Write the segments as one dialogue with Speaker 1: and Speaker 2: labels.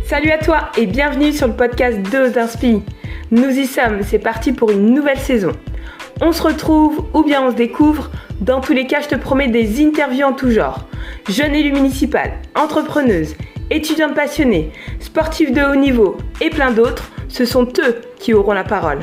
Speaker 1: Salut à toi et bienvenue sur le podcast Dose d'Inspi. Nous y sommes, c'est parti pour une nouvelle saison. On se retrouve ou bien on se découvre. Dans tous les cas, je te promets des interviews en tout genre. Jeune élue municipale, entrepreneuse, étudiante passionnée, sportive de haut niveau et plein d'autres, ce sont eux qui auront la parole.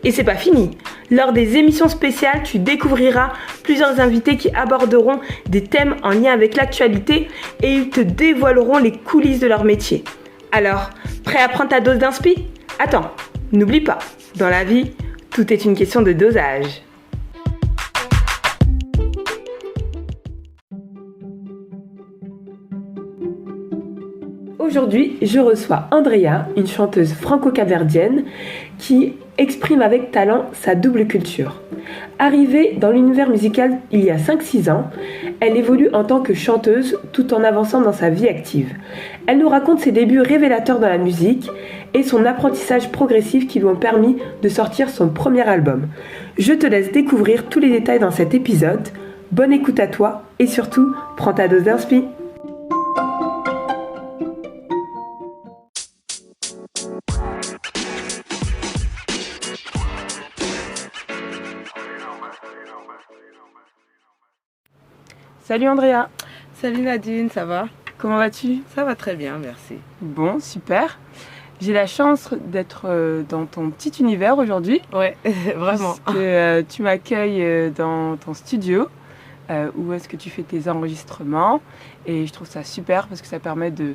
Speaker 1: Et c'est pas fini. Lors des émissions spéciales, tu découvriras plusieurs invités qui aborderont des thèmes en lien avec l'actualité et ils te dévoileront les coulisses de leur métier. Alors, prêt à prendre ta dose d'inspi ? Attends, n'oublie pas, dans la vie, tout est une question de dosage. Aujourd'hui, je reçois Andrea, une chanteuse franco-capverdienne qui exprime avec talent sa double culture. Arrivée dans l'univers musical il y a 5-6 ans, elle évolue en tant que chanteuse tout en avançant dans sa vie active. Elle nous raconte ses débuts révélateurs dans la musique et son apprentissage progressif qui lui ont permis de sortir son premier album. Je te laisse découvrir tous les détails dans cet épisode. Bonne écoute à toi et surtout, prends ta dose d'inspi. Salut Andrea.
Speaker 2: Salut Nadine, ça va ?
Speaker 1: Comment vas-tu ?
Speaker 2: Ça va très bien, merci.
Speaker 1: Bon, super. J'ai la chance d'être dans ton petit univers aujourd'hui.
Speaker 2: Ouais, vraiment.
Speaker 1: Tu m'accueilles dans ton studio où est-ce que tu fais tes enregistrements. Et je trouve ça super parce que ça permet de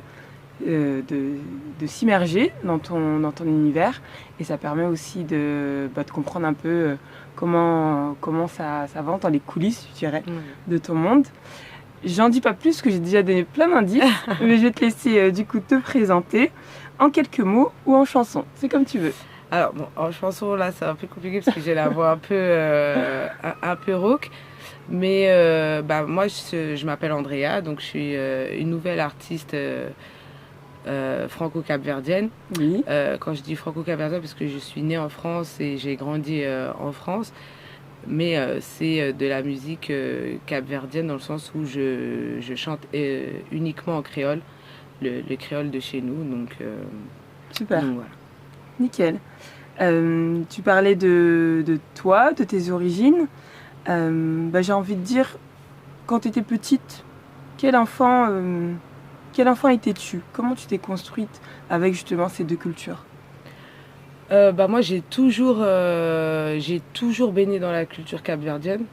Speaker 1: s'immerger dans ton univers. Et ça permet aussi de comprendre un peu comment ça va dans les coulisses, je dirais, de ton monde. J'en dis pas plus, que j'ai déjà donné plein d'indices, mais je vais te laisser du coup te présenter en quelques mots ou en chanson. C'est comme tu veux.
Speaker 2: Alors, bon, en chanson, là, c'est un peu compliqué parce que j'ai la voix un peu rauque. Mais moi, je m'appelle Andrea, donc je suis une nouvelle artiste franco-capverdienne.
Speaker 1: Oui.
Speaker 2: Quand je dis franco-capverdienne, parce que je suis née en France et j'ai grandi en France. Mais c'est de la musique capverdienne dans le sens où je chante uniquement en créole, le créole de chez nous. Donc,
Speaker 1: super.
Speaker 2: Donc, voilà.
Speaker 1: Nickel. Tu parlais de toi, de tes origines. J'ai envie de dire, quand tu étais petite, quel enfant étais-tu ? Comment tu t'es construite avec justement ces deux cultures ?
Speaker 2: Moi, j'ai toujours baigné dans la culture capverdienne.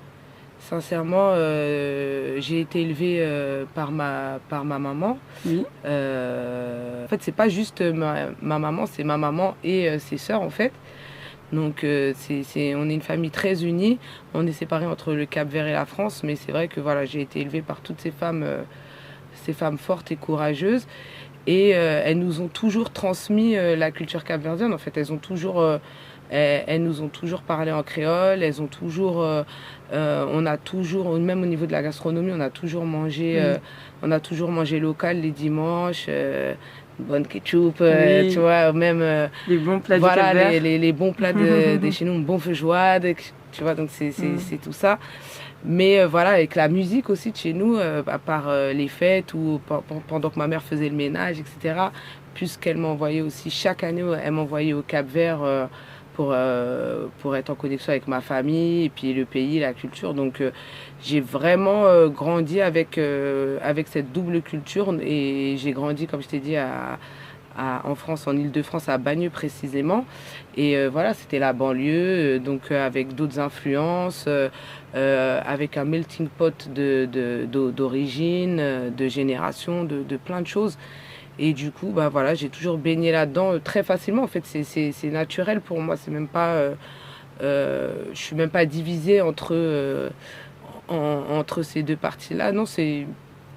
Speaker 2: Sincèrement, j'ai été élevée par ma maman.
Speaker 1: Oui.
Speaker 2: En fait, c'est pas juste ma maman, c'est ma maman et ses sœurs, en fait. Donc, on est une famille très unie. On est séparés entre le Cap-Vert et la France, mais c'est vrai que voilà, j'ai été élevée par toutes ces femmes fortes et courageuses. Et elles nous ont toujours transmis la culture capverdienne. En fait, elles nous ont toujours parlé en créole. Elles ont toujours, on a toujours, même au niveau de la gastronomie, on a toujours mangé local les dimanches. Bonne ketchup, tu vois, même
Speaker 1: les bons plats
Speaker 2: voilà,
Speaker 1: du Cap-Vert.
Speaker 2: les bons plats de chez nous, bon feu joie, tu vois, donc c'est tout ça. Mais voilà, avec la musique aussi de chez nous, à part les fêtes ou pendant que ma mère faisait le ménage, etc. Puisqu'elle m'envoyait aussi, chaque année, elle m'envoyait au Cap-Vert pour être en connexion avec ma famille et puis le pays, la culture. Donc j'ai vraiment grandi avec cette double culture et j'ai grandi, comme je t'ai dit, en France, en Île-de-France, à Bagneux précisément. Et voilà, c'était la banlieue, donc avec d'autres influences, avec un melting pot d'origine, de génération, de plein de choses. Et du coup, voilà, j'ai toujours baigné là-dedans très facilement. En fait, c'est naturel pour moi. C'est même pas, je suis même pas divisée entre ces deux parties-là. Non,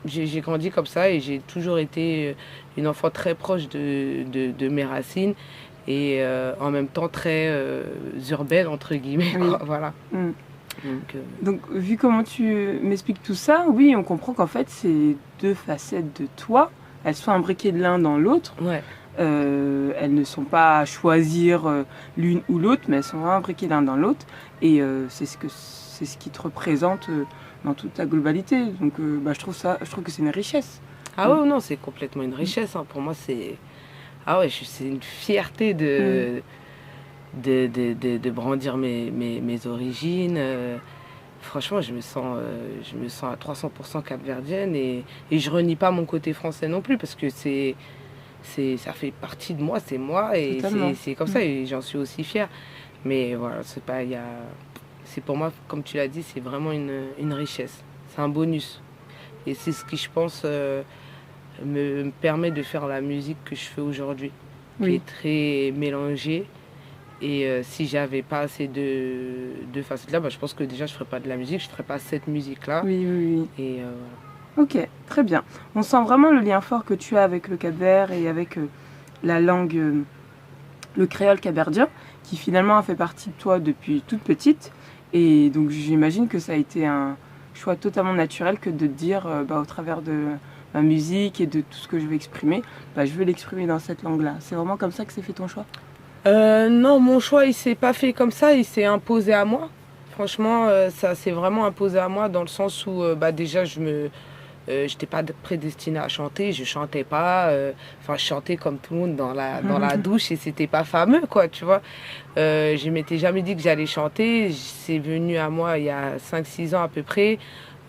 Speaker 2: j'ai grandi comme ça et j'ai toujours été une enfant très proche de mes racines et en même temps très urbaine, entre guillemets.
Speaker 1: Oui.
Speaker 2: Voilà.
Speaker 1: Mm. Donc, vu comment tu m'expliques tout ça, oui, on comprend qu'en fait, c'est deux facettes de toi. Elles sont imbriquées de l'un dans l'autre.
Speaker 2: Ouais.
Speaker 1: Elles ne sont pas à choisir l'une ou l'autre, mais elles sont imbriquées l'un dans l'autre. Et c'est ce qui te représente dans toute ta globalité. Donc, je trouve que c'est une richesse.
Speaker 2: Ah ouais, non, c'est complètement une richesse. Hein. Pour moi, Ah ouais, c'est une fierté de brandir mes origines. Franchement, je me sens à 300% capverdienne et je renie pas mon côté français non plus parce que ça fait partie de moi, c'est moi et c'est comme ça et j'en suis aussi fière. Mais voilà, c'est pour moi, comme tu l'as dit, c'est vraiment une richesse. C'est un bonus. Et c'est ce qui, je pense, me permet de faire la musique que je fais aujourd'hui, qui est très mélangée. Et si j'avais pas assez de facettes là, je pense que déjà je ferais pas de la musique, je ferais pas cette musique-là.
Speaker 1: Oui.
Speaker 2: Et voilà.
Speaker 1: Ok, très bien. On sent vraiment le lien fort que tu as avec le Cap-Vert et avec la langue, le créole capverdien, qui finalement a fait partie de toi depuis toute petite. Et donc j'imagine que ça a été un choix totalement naturel que de te dire, au travers de ma musique et de tout ce que je vais exprimer, je vais l'exprimer dans cette langue-là. C'est vraiment comme ça que s'est fait ton choix ?
Speaker 2: Non, mon choix, il s'est pas fait comme ça, il s'est imposé à moi. Franchement, ça s'est vraiment imposé à moi dans le sens où déjà j'étais pas prédestinée à chanter, je chantais pas, je chantais comme tout le monde dans la douche et c'était pas fameux quoi, tu vois. Je m'étais jamais dit que j'allais chanter, c'est venu à moi il y a 5-6 ans à peu près,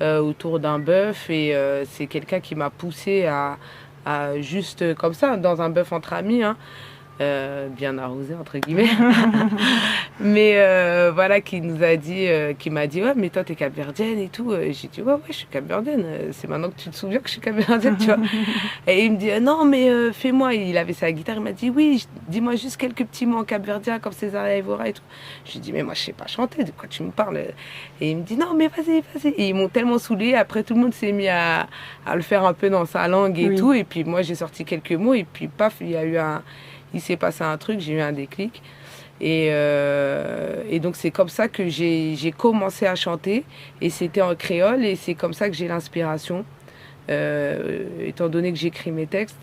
Speaker 2: autour d'un bœuf et c'est quelqu'un qui m'a poussé à juste comme ça, dans un bœuf entre amis, hein. Bien arrosé entre guillemets mais voilà qui m'a dit ouais mais toi t'es capverdienne et tout, j'ai dit ouais je suis capverdienne, c'est maintenant que tu te souviens que je suis capverdienne tu vois. Et il me dit non mais fais-moi, il avait sa guitare, il m'a dit oui dis-moi juste quelques petits mots en capverdien comme César Evora et tout. Je lui dis mais moi je sais pas chanter, de quoi tu me parles? Et il me dit non mais vas-y et ils m'ont tellement saoulé, après tout le monde s'est mis à le faire un peu dans sa langue et tout, et puis moi j'ai sorti quelques mots et puis paf il s'est passé un truc, j'ai eu un déclic. Et donc c'est comme ça que j'ai commencé à chanter. Et c'était en créole et c'est comme ça que j'ai l'inspiration. Étant donné que j'écris mes textes,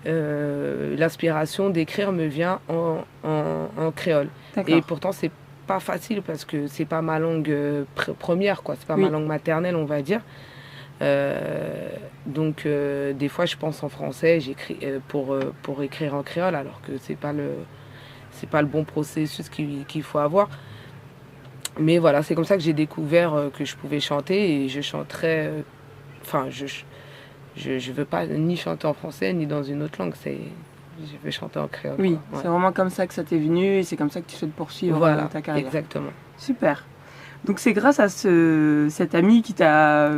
Speaker 2: l'inspiration d'écrire me vient en créole.
Speaker 1: D'accord.
Speaker 2: Et pourtant c'est pas facile parce que c'est pas ma langue première, quoi. C'est pas ma langue maternelle, on va dire. Donc des fois je pense en français, j'écris pour écrire en créole alors que c'est pas le bon processus qu'il faut avoir. Mais voilà, c'est comme ça que j'ai découvert que je pouvais chanter et je chanterais je veux pas ni chanter en français ni dans une autre langue, je veux chanter en créole.
Speaker 1: Oui,
Speaker 2: quoi.
Speaker 1: C'est vraiment comme ça que ça t'est venu et c'est comme ça que tu souhaites poursuivre ta carrière.
Speaker 2: Exactement.
Speaker 1: Super. Donc c'est grâce à cet ami qui t'a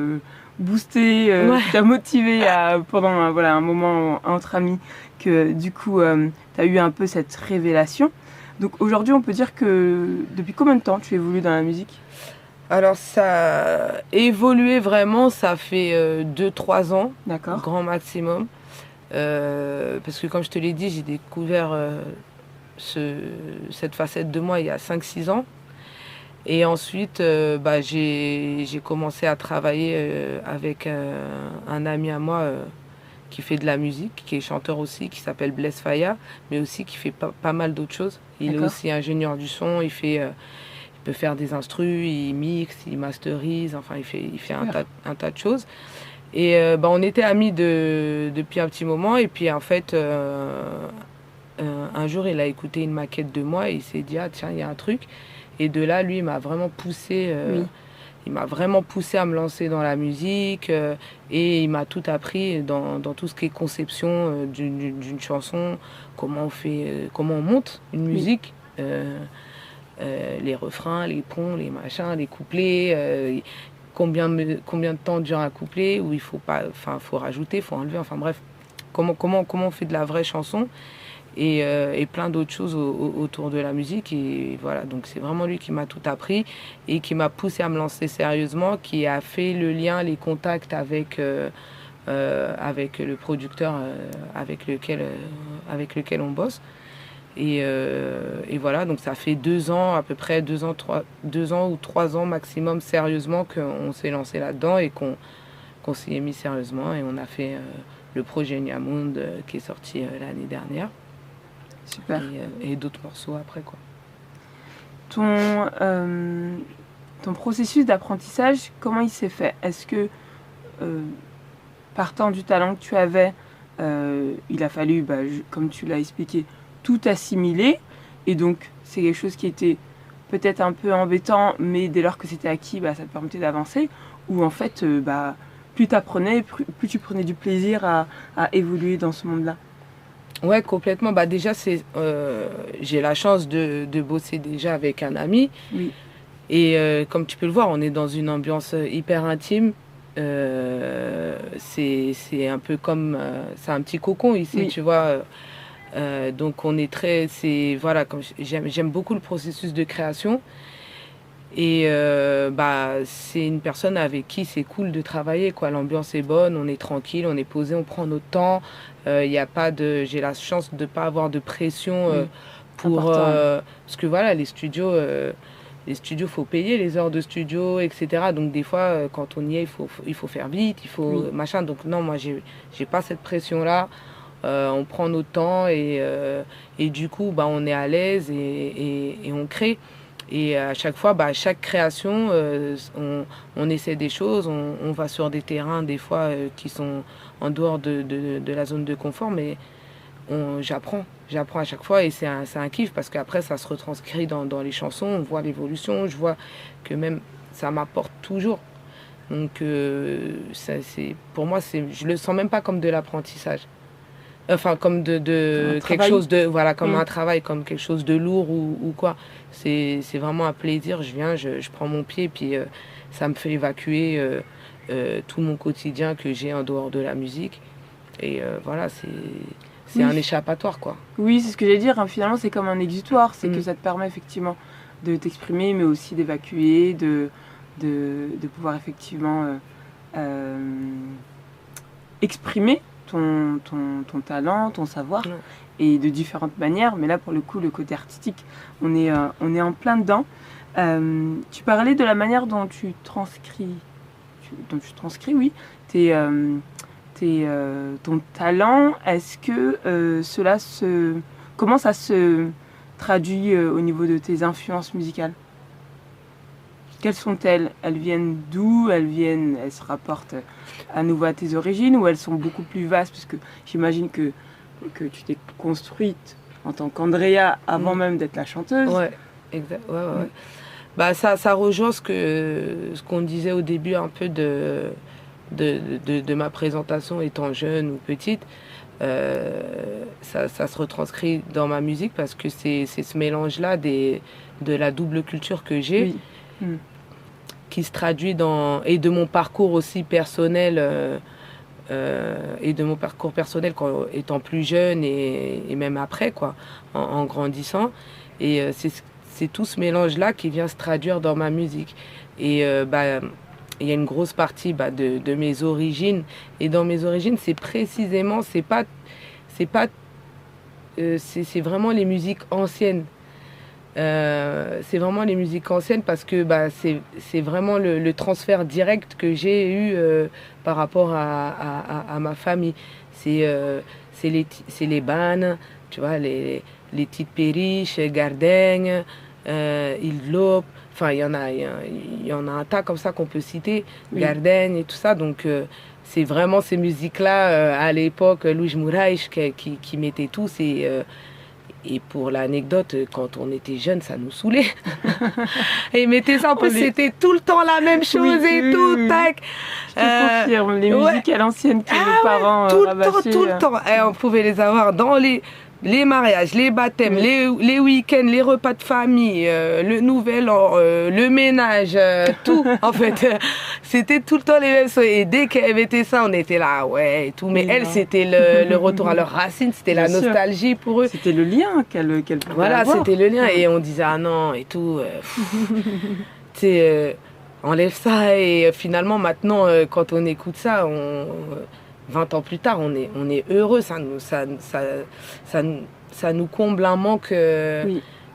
Speaker 1: boosté, qui t'a motivé pendant un moment entre amis que du coup tu as eu un peu cette révélation. Donc aujourd'hui on peut dire que depuis combien de temps tu évolues dans la musique?
Speaker 2: Alors ça a évolué vraiment, ça fait 2-3 ans, grand maximum. Parce que comme je te l'ai dit, j'ai découvert cette facette de moi il y a 5-6 ans. Et ensuite, j'ai commencé à travailler avec un ami à moi qui fait de la musique, qui est chanteur aussi, qui s'appelle Blaise Faya, mais aussi qui fait pas mal d'autres choses. Il est aussi ingénieur du son, il peut faire des instrus, il mixe, il masterise, enfin il fait un tas de choses. Et on était amis depuis un petit moment, et puis en fait, un jour il a écouté une maquette de moi et il s'est dit ah tiens, il y a un truc. Et de là, lui, il m'a vraiment poussé. Il m'a vraiment poussé à me lancer dans la musique et il m'a tout appris dans tout ce qui est conception d'une chanson, comment on monte une musique, les refrains, les ponts, les machins, les couplets, combien de temps dure un couplet, où il faut rajouter, il faut enlever, enfin bref, comment on fait de la vraie chanson. Et plein d'autres choses autour de la musique. Et voilà, donc c'est vraiment lui qui m'a tout appris et qui m'a poussé à me lancer sérieusement, qui a fait le lien, les contacts avec le producteur avec lequel on bosse. Et voilà, donc ça fait 2 ans, à peu près 2 ans ou 3 ans maximum sérieusement qu'on s'est lancé là-dedans et qu'on s'y est mis sérieusement. Et on a fait le projet Niamound qui est sorti l'année dernière.
Speaker 1: Super.
Speaker 2: Et d'autres morceaux après, quoi.
Speaker 1: Ton processus d'apprentissage, comment il s'est fait? Est-ce que, partant du talent que tu avais,
Speaker 3: il a fallu, comme tu l'as expliqué, tout assimiler. Et donc, c'est quelque chose qui était peut-être un peu embêtant, mais dès lors que c'était acquis, ça te permettait d'avancer. Ou en fait, plus tu apprenais, plus tu prenais du plaisir à évoluer dans ce monde-là.
Speaker 2: Ouais, complètement. Déjà, j'ai la chance de bosser déjà avec un ami.
Speaker 3: Oui.
Speaker 2: Et comme tu peux le voir, on est dans une ambiance hyper intime. C'est un peu comme... c'est un petit cocon ici,
Speaker 3: Oui.
Speaker 2: tu vois. Donc on est très... Voilà, j'aime beaucoup le processus de création. Et c'est une personne avec qui c'est cool de travailler, quoi. L'ambiance est bonne, on est tranquille, on est posé, on prend notre temps. Y a pas de... J'ai la chance de ne pas avoir de pression pour... parce que voilà, les studios, faut payer les heures de studio, etc. Donc des fois, quand on y est, il faut faire vite, il faut machin. Donc non, moi, j'ai pas cette pression-là. On prend notre temps et du coup, on est à l'aise et on crée. Et à chaque fois, à chaque création, on essaie des choses, on va sur des terrains des fois qui sont en dehors de la zone de confort, mais j'apprends à chaque fois et c'est un kiff parce qu'après ça se retranscrit dans les chansons, on voit l'évolution, je vois que même ça m'apporte toujours. Donc pour moi, je le sens même pas comme de l'apprentissage. Enfin, comme de quelque chose de... Voilà, comme un travail, comme quelque chose de lourd ou quoi. C'est vraiment un plaisir. Je viens, je prends mon pied, puis ça me fait évacuer tout mon quotidien que j'ai en dehors de la musique. Et voilà, c'est un échappatoire, quoi.
Speaker 3: Oui, c'est ce que j'allais dire. Hein. Finalement, c'est comme un exutoire. C'est que ça te permet effectivement de t'exprimer, mais aussi d'évacuer, de pouvoir effectivement exprimer ton talent, ton savoir, et de différentes manières. Mais là, pour le coup, le côté artistique, on est en plein dedans. Tu parlais de la manière dont tu transcris, oui, ton talent. Est-ce que comment ça se traduit au niveau de tes influences musicales? Quelles sont-elles? Elles viennent d'où? Elles se rapportent à nouveau à tes origines ou elles sont beaucoup plus vastes? Parce que j'imagine que tu t'es construite en tant qu'Andrea avant même d'être la chanteuse.
Speaker 2: Ouais, exact. Ouais. Ça rejoint ce qu'on disait au début un peu de ma présentation étant jeune ou petite. Ça se retranscrit dans ma musique parce que c'est ce mélange-là de la double culture que j'ai. Oui. Qui se traduit et de mon parcours aussi personnel étant plus jeune et même après quoi en grandissant et c'est tout ce mélange là qui vient se traduire dans ma musique et il y a une grosse partie de mes origines et dans mes origines c'est précisément c'est vraiment les musiques anciennes. C'est vraiment les musiques anciennes parce que c'est vraiment le transfert direct que j'ai eu par rapport à ma famille. C'est les bannes, tu vois, les petites périches, Gardaigne, Île-de-l'Aube. Enfin, il y en a un tas comme ça qu'on peut citer, Gardaigne et tout ça. Donc, c'est vraiment ces musiques-là, à l'époque, Louis Mouraïch qui mettaient tous et pour l'anecdote, quand on était jeunes, ça nous saoulait. Et mettez ça, en plus, c'était tout le temps la même chose tout, tac.
Speaker 3: Je te confirme, les musiques à l'ancienne que nos parents
Speaker 2: tout le temps. Et on pouvait les avoir dans les mariages, les baptêmes, les week-ends, les repas de famille, le nouvel an, le ménage, tout. En fait, c'était tout le temps les mêmes choses. Et dès qu'elle mettait ça, on était là, ouais, et tout. Mais elles, c'était le retour à leurs racines, c'était la nostalgie pour eux.
Speaker 3: C'était le lien qu'elle pouvait
Speaker 2: voilà,
Speaker 3: avoir.
Speaker 2: C'était le lien. Et on disait, ah non, et tout. Tu sais, enlève ça. Et finalement, maintenant, quand on écoute ça, 20 ans plus tard, on est heureux, ça nous comble un manque,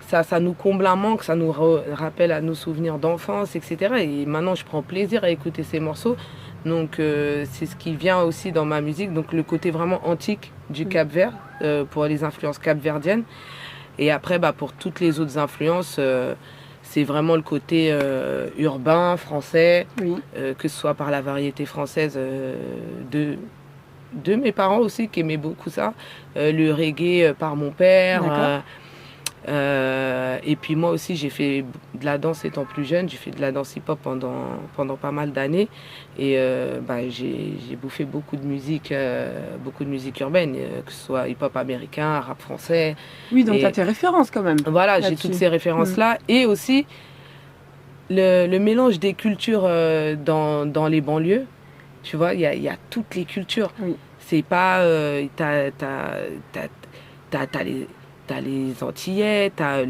Speaker 2: ça nous comble un manque, ça nous rappelle à nos souvenirs d'enfance, etc. Et maintenant, je prends plaisir à écouter ces morceaux. Donc, c'est ce qui vient aussi dans ma musique, donc le côté vraiment antique du Cap-Vert, pour les influences capverdiennes. Et après, pour toutes les autres influences, c'est vraiment le côté urbain, français, que ce soit par la variété française de mes parents aussi qui aimaient beaucoup ça. Le reggae par mon père. Et puis moi aussi, j'ai fait de la danse étant plus jeune. J'ai fait de la danse hip-hop pendant pas mal d'années. Et j'ai bouffé beaucoup de musique urbaine, que ce soit hip-hop américain, rap français.
Speaker 3: Oui, donc tu as tes références quand même.
Speaker 2: Voilà, j'ai toutes ces références-là. Et aussi le mélange des cultures dans les banlieues. Tu vois, il y a toutes les cultures.
Speaker 3: Oui.
Speaker 2: C'est pas... t'as les Antillais, t'as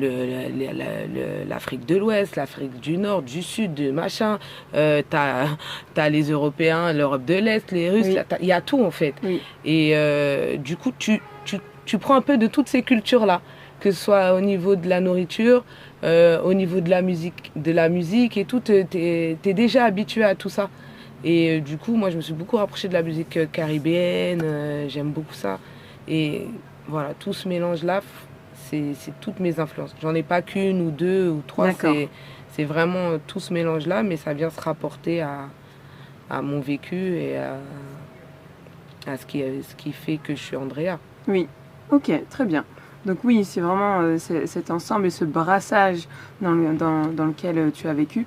Speaker 2: l'Afrique de l'Ouest, l'Afrique du Nord, du Sud, de machin. T'as les Européens, l'Europe de l'Est, les Russes. Il y a tout en fait.
Speaker 3: Oui.
Speaker 2: Et du coup, tu prends un peu de toutes ces cultures-là, que ce soit au niveau de la nourriture, au niveau de la musique et tout. T'es déjà habitué à tout ça. Et du coup, moi, je me suis beaucoup rapprochée de la musique caribéenne. J'aime beaucoup ça. Et voilà, tout ce mélange-là, c'est toutes mes influences. J'en ai pas qu'une ou deux ou trois. C'est vraiment tout ce mélange-là, mais ça vient se rapporter à mon vécu et à ce qui fait que je suis Andrea.
Speaker 3: Oui, ok, très bien. Donc oui, c'est vraiment cet ensemble et ce brassage dans lequel tu as vécu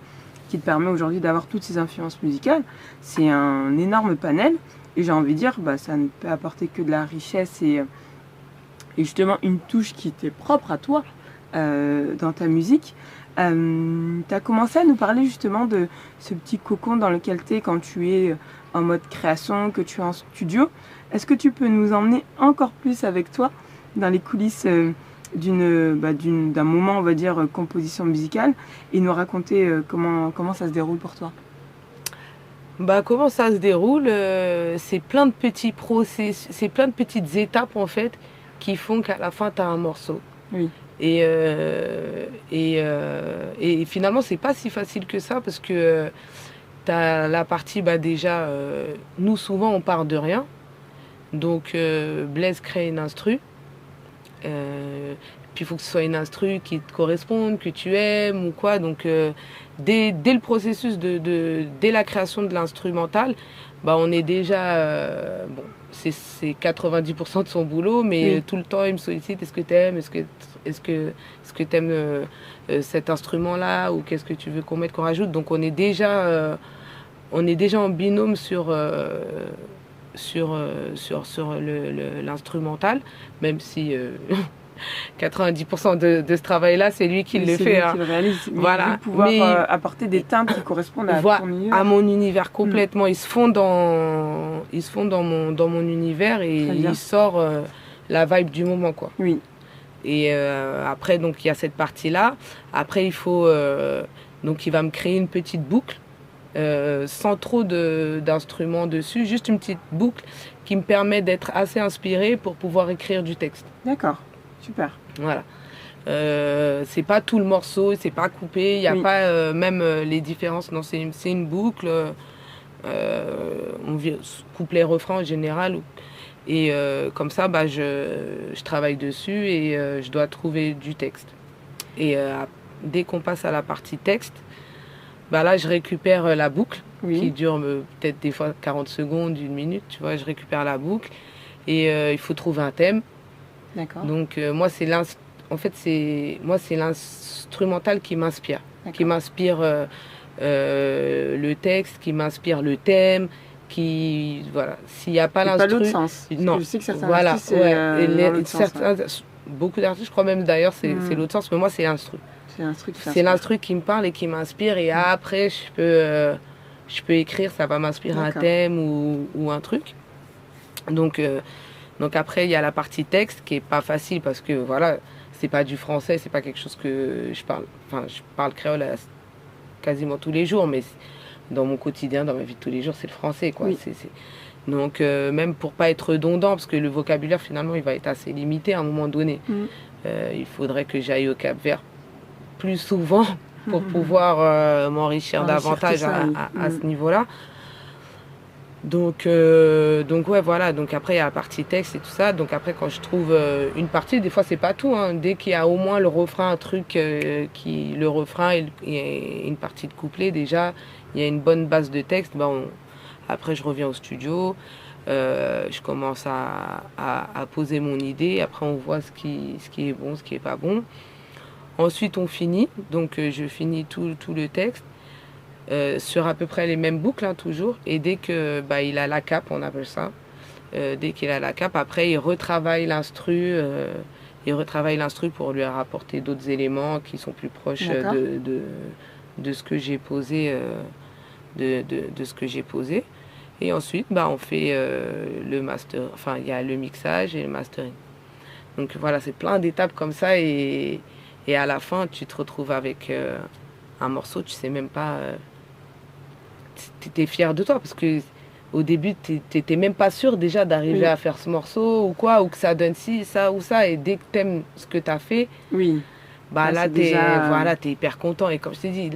Speaker 3: qui te permet aujourd'hui d'avoir toutes ces influences musicales. C'est un énorme panel et j'ai envie de dire, ça ne peut apporter que de la richesse et justement une touche qui était propre à toi dans ta musique. Tu as commencé à nous parler justement de ce petit cocon dans lequel tu es quand tu es en mode création, que tu es en studio. Est-ce que tu peux nous emmener encore plus avec toi dans les coulisses d'un moment, on va dire, composition musicale et nous raconter comment ça se déroule pour toi?
Speaker 2: Comment ça se déroule, c'est plein de petits processus, c'est plein de petites étapes en fait qui font qu'à la fin tu as un morceau.
Speaker 3: Oui.
Speaker 2: Et finalement c'est pas si facile que ça parce que tu as la partie déjà, nous souvent on part de rien. Donc Blaise crée une instru. Puis il faut que ce soit une instru qui te corresponde, que tu aimes ou quoi. Donc dès le processus dès la création de l'instrumental, on est déjà c'est 90% de son boulot, mais tout le temps il me sollicite, est-ce que t'aimes, est-ce que t'aimes cet instrument là, ou qu'est-ce que tu veux qu'on rajoute. Donc on est déjà en binôme sur l'instrumental, même si 90% de ce travail-là, c'est lui qui le fait.
Speaker 3: Qui le réalise. Mais
Speaker 2: voilà.
Speaker 3: Pouvoir apporter des teintes qui correspondent à ton univers.
Speaker 2: À mon univers complètement. Ils se font dans mon univers et il sort la vibe du moment, quoi.
Speaker 3: Oui.
Speaker 2: Et après, donc il y a cette partie-là. Après, il faut donc il va me créer une petite boucle. Sans trop d'instruments dessus, juste une petite boucle qui me permet d'être assez inspirée pour pouvoir écrire du texte.
Speaker 3: D'accord, super.
Speaker 2: Voilà. C'est pas tout le morceau, c'est pas coupé, il n'y a pas même les différences. Non, c'est une boucle. On coupe les refrains en général. Et comme ça, je travaille dessus et je dois trouver du texte. Et dès qu'on passe à la partie texte, là, je récupère la boucle qui dure peut-être des fois 40 secondes, 1 minute, tu vois. Je récupère la boucle et il faut trouver un thème.
Speaker 3: D'accord.
Speaker 2: Donc, moi, c'est l'instrumental qui m'inspire. Qui m'inspire le texte, qui m'inspire le thème, voilà. S'il n'y a pas l'instru...
Speaker 3: pas l'autre sens.
Speaker 2: Non.
Speaker 3: Je sais que certains
Speaker 2: artistes, beaucoup d'artistes, je crois même d'ailleurs, c'est l'autre sens, mais moi, c'est l'instru. C'est l'instru qui me parle et qui m'inspire. Et après, je peux écrire, ça va m'inspirer un thème ou un truc. Donc après, il y a la partie texte qui est pas facile parce que voilà, c'est pas du français, c'est pas quelque chose que je parle. Enfin, je parle créole quasiment tous les jours, mais dans mon quotidien, dans ma vie de tous les jours, c'est le français, quoi.
Speaker 3: Oui.
Speaker 2: Donc même pour pas être redondant, parce que le vocabulaire finalement, il va être assez limité à un moment donné. Il faudrait que j'aille au Cap-Vert plus souvent pour pouvoir m'enrichir davantage à ce niveau-là. Donc ouais, voilà. Donc après, il y a la partie texte et tout ça. Donc après, quand je trouve une partie, des fois, c'est pas tout. Hein. Dès qu'il y a au moins le refrain, un truc le refrain et une partie de couplet, déjà, il y a une bonne base de texte. Après, je reviens au studio. Je commence à poser mon idée. Après, on voit ce qui est bon, ce qui est pas bon. Ensuite, on finit. Donc, je finis tout le texte sur à peu près les mêmes boucles, hein, toujours. Et dès que il a la cape, on appelle ça. Dès qu'il a la cape, après, il retravaille l'instru. Pour lui rapporter d'autres éléments qui sont plus proches de ce que j'ai posé. De ce que j'ai posé. Et ensuite, on fait le master. Enfin, il y a le mixage et le mastering. Donc voilà, c'est plein d'étapes comme ça. Et à la fin, tu te retrouves avec un morceau, tu sais même pas... tu es fier de toi parce que au début, tu n'étais même pas sûr déjà d'arriver à faire ce morceau ou quoi, ou que ça donne ci, ça ou ça. Et dès que tu aimes ce que tu as fait, là, tu es hyper content. Et comme je t'ai dit,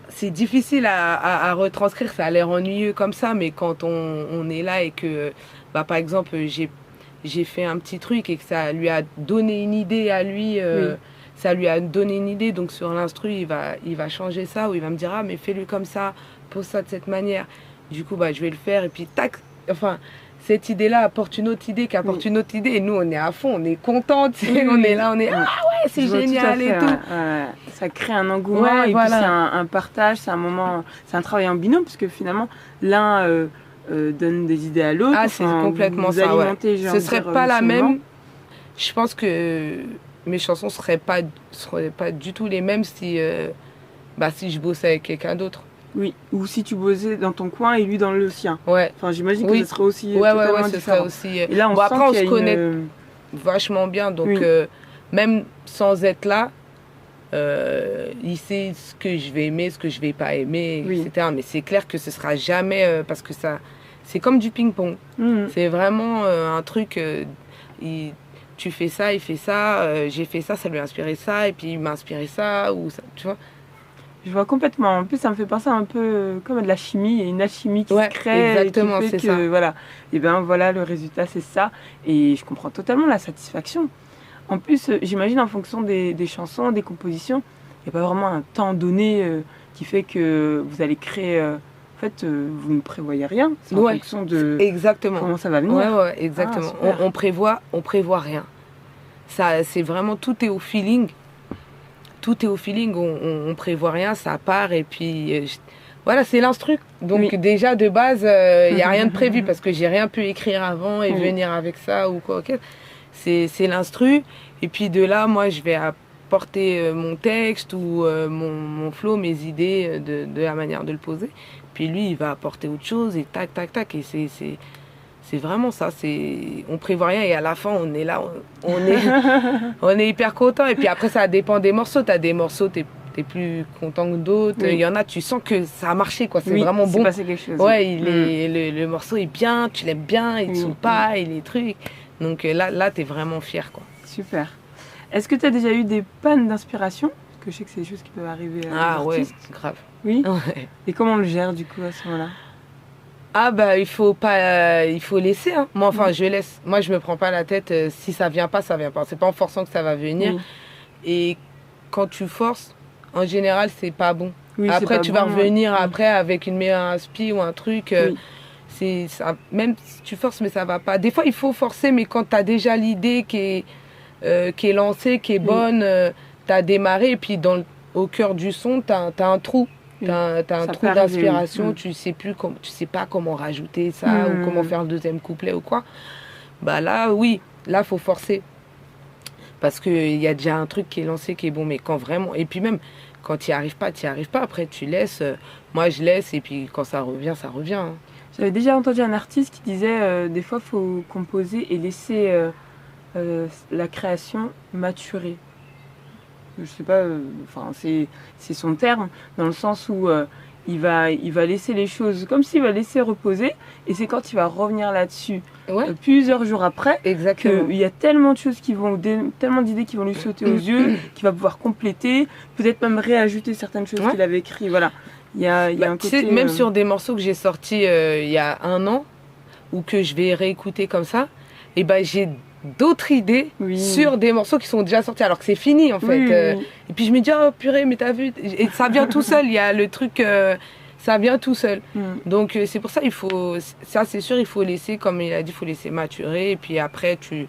Speaker 2: c'est difficile à retranscrire, ça a l'air ennuyeux comme ça, mais quand on est là et que, par exemple, j'ai fait un petit truc et que ça lui a donné une idée à lui, ça lui a donné une idée, donc sur l'instru, il va changer ça, ou il va me dire, ah, mais fais-le comme ça, pose ça de cette manière. Du coup, je vais le faire, et puis tac, enfin, cette idée-là apporte une autre idée, qui apporte une autre idée, et nous, on est à fond, on est contente, on est là, on est, ah ouais, c'est génial et tout.
Speaker 3: Ça crée un engouement, et puis c'est un partage, c'est un moment, c'est un travail en binôme, parce que finalement, l'un donne des idées à l'autre.
Speaker 2: Ah, c'est complètement ça, ce serait pas la même. Je pense que mes chansons seraient pas du tout les mêmes si je bossais avec quelqu'un d'autre.
Speaker 3: Oui, ou si tu bossais dans ton coin et lui dans le sien.
Speaker 2: Ouais.
Speaker 3: Enfin, j'imagine que ce serait aussi
Speaker 2: ce serait aussi...
Speaker 3: Et là, on
Speaker 2: après, on se connaît vachement bien, donc même sans être là, il sait ce que je vais aimer, ce que je vais pas aimer, etc. Mais c'est clair que ce sera jamais... parce que ça, c'est comme du ping-pong. C'est vraiment un truc... tu fais ça, il fait ça, j'ai fait ça, ça lui a inspiré ça, et puis il m'a inspiré ça, ou ça, tu vois.
Speaker 3: Je vois complètement. En plus, ça me fait penser un peu comme à de la chimie, et une alchimie qui se crée.
Speaker 2: Exactement,
Speaker 3: et qui fait
Speaker 2: c'est ça.
Speaker 3: Voilà. Et voilà, le résultat, c'est ça. Et je comprends totalement la satisfaction. En plus, j'imagine en fonction des chansons, des compositions, il n'y a pas vraiment un temps donné qui fait que vous allez créer. En fait, vous ne prévoyez rien. C'est en fonction de comment ça va venir.
Speaker 2: Ouais, exactement. On prévoit rien. Ça, c'est vraiment, tout est au feeling. Tout est au feeling, on prévoit rien, ça part et puis voilà, c'est l'instru. Donc déjà de base, il n'y a rien de prévu parce que j'ai rien pu écrire avant et venir avec ça ou quoi. C'est l'instru et puis de là, moi je vais apporter mon texte ou mon flow, mes idées de la manière de le poser. Puis lui, il va apporter autre chose et tac, tac, tac. Et c'est vraiment ça, on prévoit rien et à la fin on est là, on est hyper content. Et puis après ça dépend des morceaux, t'as des morceaux t'es plus content que d'autres, il y en a tu sens que ça a marché quoi, c'est vraiment bon.
Speaker 3: Passé quelque chose.
Speaker 2: Le morceau est bien, tu l'aimes bien, il te saoule pas, il est truc. Donc là t'es vraiment fier quoi.
Speaker 3: Super. Est-ce que tu as déjà eu des pannes d'inspiration? Parce que je sais que c'est des choses qui peuvent arriver à des artistes.
Speaker 2: Grave.
Speaker 3: Oui.
Speaker 2: Ouais.
Speaker 3: Et comment on le gère du coup à ce moment-là?
Speaker 2: Il faut laisser. Hein. Moi, je laisse. Moi, je me prends pas la tête. Si ça vient pas, ça vient pas. C'est pas en forçant que ça va venir. Et quand tu forces, en général, c'est pas bon. Après, tu vas revenir après avec une meilleure inspi ou un truc. C'est ça. Même si tu forces, mais ça va pas. Des fois, il faut forcer, mais quand tu as déjà l'idée qui est lancée, qui est bonne, tu as démarré, et puis au cœur du son, tu as un trou. T'as un trou d'inspiration, tu sais pas comment rajouter ça ou comment faire le deuxième couplet ou quoi. Là, faut forcer. Parce qu'il y a déjà un truc qui est lancé qui est bon, mais quand vraiment. Et puis même, quand tu n'y arrives pas. Après, tu laisses. Moi, je laisse, et puis quand ça revient, ça revient. Hein.
Speaker 3: J'avais déjà entendu un artiste qui disait des fois, il faut composer et laisser la création maturer. Je sais pas, c'est son terme, dans le sens où il va laisser les choses comme s'il va laisser reposer, et c'est quand il va revenir là-dessus plusieurs jours après qu'il y a tellement de choses tellement d'idées qui vont lui sauter aux yeux, qu'il va pouvoir compléter, peut-être même réajouter certaines choses qu'il avait écrites. Voilà. Il y a un côté,
Speaker 2: même sur des morceaux que j'ai sortis il y a 1 an, ou que je vais réécouter comme ça, et j'ai d'autres idées sur des morceaux qui sont déjà sortis alors que c'est fini en fait. Et puis je me dis, oh purée, mais t'as vu, et ça vient tout seul. Il y a le truc ça vient tout seul. Donc c'est pour ça ça c'est sûr, il faut laisser, comme il a dit, il faut laisser maturer. Et puis après, tu